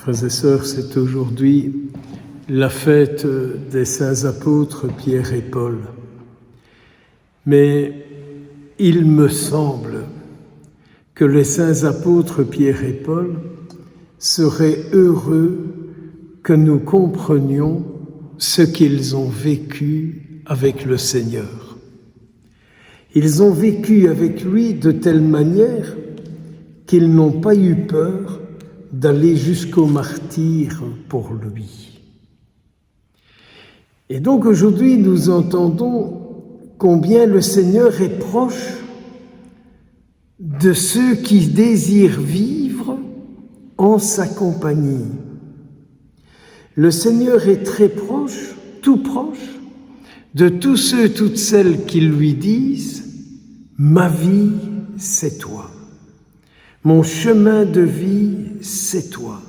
Frères et sœurs, c'est aujourd'hui la fête des saints apôtres Pierre et Paul. Mais il me semble que les saints apôtres Pierre et Paul seraient heureux que nous comprenions ce qu'ils ont vécu avec le Seigneur. Ils ont vécu avec lui de telle manière qu'ils n'ont pas eu peur d'aller jusqu'au martyre pour lui. Et donc aujourd'hui, nous entendons combien le Seigneur est proche de ceux qui désirent vivre en sa compagnie. Le Seigneur est très proche, tout proche, de tous ceux, toutes celles qui lui disent « Ma vie, c'est toi. Mon chemin de vie, c'est toi.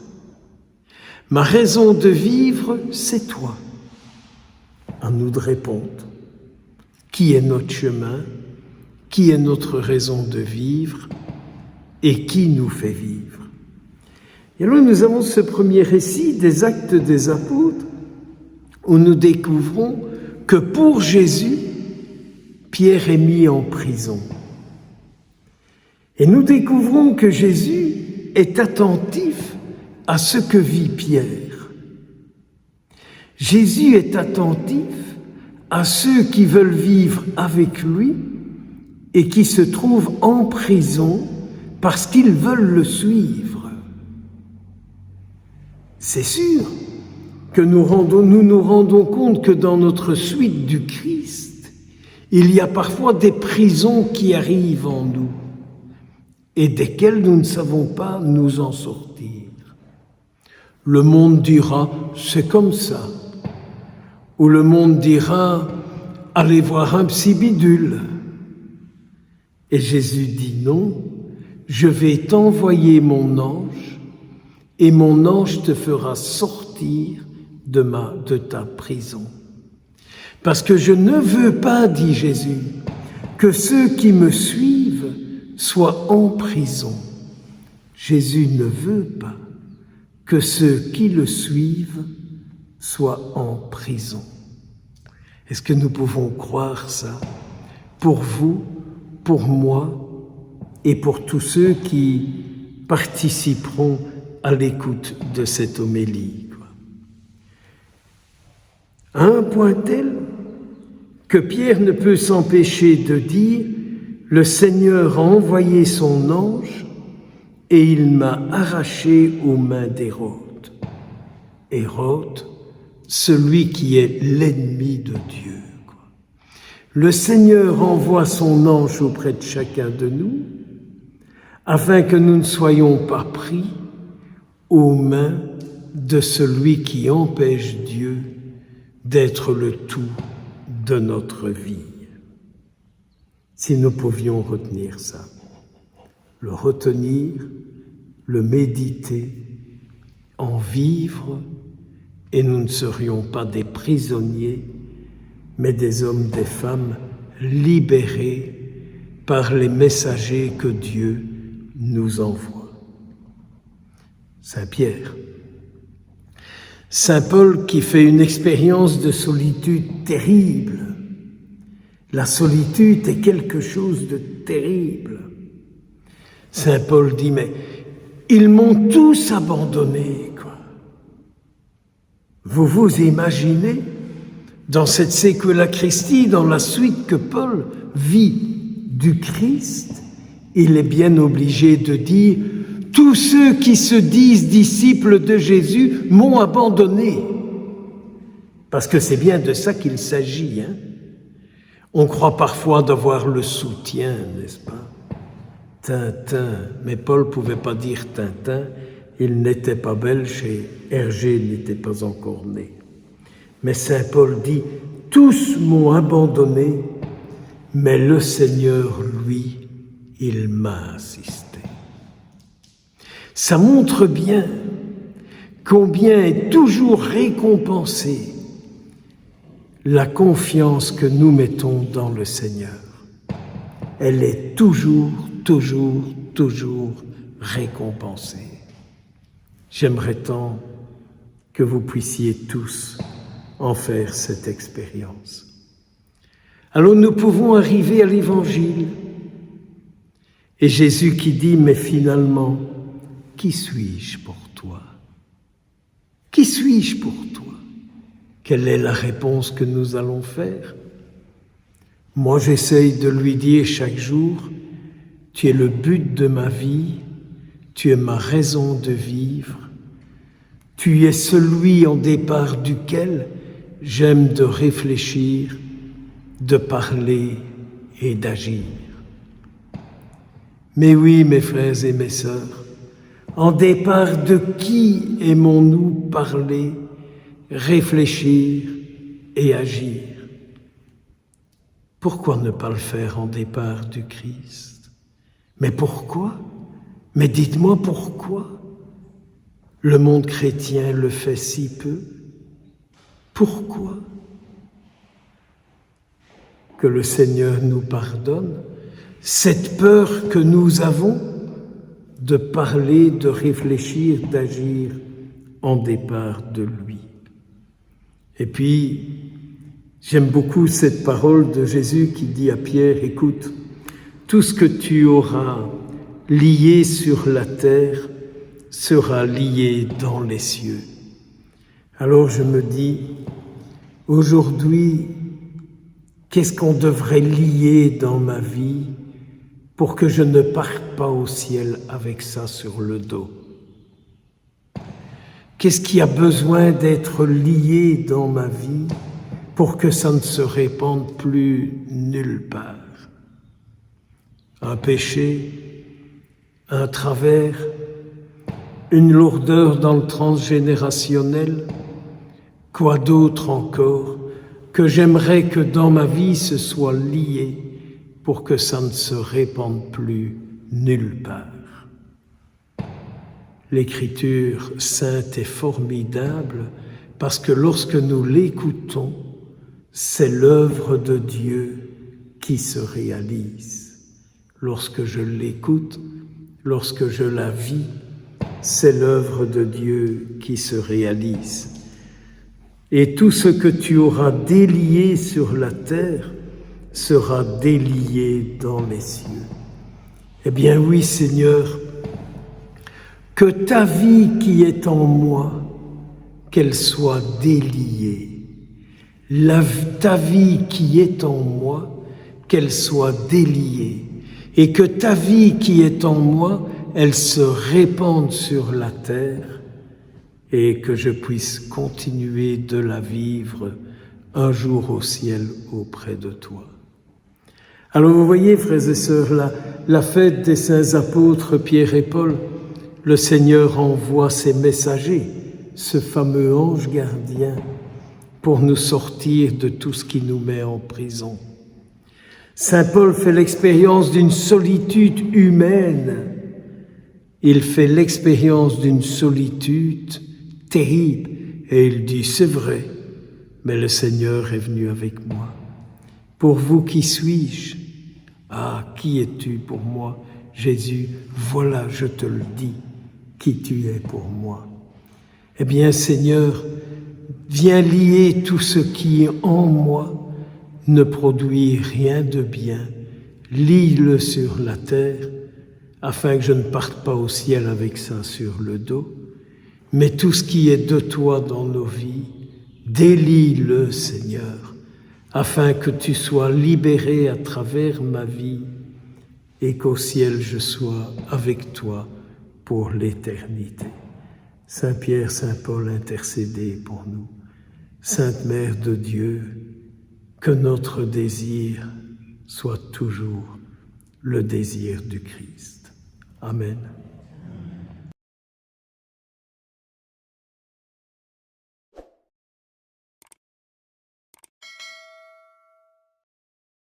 Ma raison de vivre, c'est toi. » À nous de répondre. Qui est notre chemin? Qui est notre raison de vivre? Et qui nous fait vivre? Et alors nous avons ce premier récit des Actes des Apôtres où nous découvrons que pour Jésus, Pierre est mis en prison. Et nous découvrons que Jésus est attentif à ce que vit Pierre. Jésus est attentif à ceux qui veulent vivre avec lui et qui se trouvent en prison parce qu'ils veulent le suivre. C'est sûr que nous nous rendons compte que dans notre suite du Christ, il y a parfois des prisons qui arrivent en nous et desquelles nous ne savons pas nous en sortir. Le monde dira « c'est comme ça », ou le monde dira « allez voir un psy bidule ». Et Jésus dit « non, je vais t'envoyer mon ange et mon ange te fera sortir de ta prison. Parce que je ne veux pas, dit Jésus, que ceux qui me suivent soient en prison. Jésus ne veut pas que ceux qui le suivent soient en prison. Est-ce que nous pouvons croire ça pour vous, pour moi et pour tous ceux qui participeront à l'écoute de cette homélie? À un point tel que Pierre ne peut s'empêcher de dire « Le Seigneur a envoyé son ange et il m'a arraché aux mains d'Hérode. » Hérode, celui qui est l'ennemi de Dieu. Le Seigneur envoie son ange auprès de chacun de nous afin que nous ne soyons pas pris aux mains de celui qui empêche Dieu d'être le tout de notre vie. Si nous pouvions retenir ça, le retenir, le méditer, en vivre, et nous ne serions pas des prisonniers, mais des hommes, des femmes libérés par les messagers que Dieu nous envoie. Saint Pierre, Saint Paul qui fait une expérience de solitude terrible. La solitude est quelque chose de terrible. Saint Paul dit, mais ils m'ont tous abandonné, quoi. Vous vous imaginez, dans cette séquela Christi, dans la suite que Paul vit du Christ, il est bien obligé de dire « Tous ceux qui se disent disciples de Jésus m'ont abandonné ». Parce que c'est bien de ça qu'il s'agit. On croit parfois d'avoir le soutien, n'est-ce pas? Tintin, mais Paul ne pouvait pas dire Tintin, il n'était pas belge et Hergé n'était pas encore né. Mais Saint Paul dit « Tous m'ont abandonné, mais le Seigneur, lui, il m'a assisté. » Ça montre bien combien est toujours récompensée la confiance que nous mettons dans le Seigneur. Elle est toujours récompensée. J'aimerais tant que vous puissiez tous en faire cette expérience. Alors nous pouvons arriver à l'Évangile et Jésus qui dit « Mais finalement, qui suis-je pour toi? Qui suis-je pour toi ?» Quelle est la réponse que nous allons faire? Moi, j'essaye de lui dire chaque jour « Tu es le but de ma vie, tu es ma raison de vivre, tu es celui en départ duquel j'aime de réfléchir, de parler et d'agir. » Mais oui, mes frères et mes sœurs, en départ de qui aimons-nous parler, réfléchir et agir? Pourquoi ne pas le faire en départ du Christ? Mais pourquoi? Mais dites-moi pourquoi? Le monde chrétien le fait si peu. Pourquoi? Que le Seigneur nous pardonne cette peur que nous avons de parler, de réfléchir, d'agir en départ de lui. Et puis, j'aime beaucoup cette parole de Jésus qui dit à Pierre, « Écoute, tout ce que tu auras lié sur la terre sera lié dans les cieux. » Alors je me dis, aujourd'hui, qu'est-ce qu'on devrait lier dans ma vie pour que je ne parte pas au ciel avec ça sur le dos? Qu'est-ce qui a besoin d'être lié dans ma vie pour que ça ne se répande plus nulle part? Un péché, un travers, une lourdeur dans le transgénérationnel, quoi d'autre encore que j'aimerais que dans ma vie ce soit lié pour que ça ne se répande plus nulle part. L'Écriture sainte est formidable parce que lorsque nous l'écoutons, c'est l'œuvre de Dieu qui se réalise. Lorsque je l'écoute, lorsque je la vis, c'est l'œuvre de Dieu qui se réalise. Et tout ce que tu auras délié sur la terre sera délié dans les cieux. Eh bien oui, Seigneur, que ta vie qui est en moi, qu'elle soit déliée. Ta vie qui est en moi, qu'elle soit déliée. Et que ta vie qui est en moi, elle se répande sur la terre et que je puisse continuer de la vivre un jour au ciel auprès de toi. Alors vous voyez, frères et sœurs, la fête des saints apôtres Pierre et Paul, le Seigneur envoie ses messagers, ce fameux ange gardien, pour nous sortir de tout ce qui nous met en prison. Saint Paul fait l'expérience d'une solitude humaine. Il fait l'expérience d'une solitude terrible et il dit, c'est vrai, mais le Seigneur est venu avec moi. Pour vous, qui suis-je? Ah, qui es-tu pour moi? Jésus, voilà, je te le dis, qui tu es pour moi. Eh bien, Seigneur, viens lier tout ce qui en moi ne produit rien de bien. Lie-le sur la terre, afin que je ne parte pas au ciel avec ça sur le dos. Mais tout ce qui est de toi dans nos vies, délie-le, Seigneur, afin que tu sois libéré à travers ma vie et qu'au ciel je sois avec toi pour l'éternité. Saint Pierre, Saint Paul, intercédez pour nous. Sainte Mère de Dieu, que notre désir soit toujours le désir du Christ. Amen.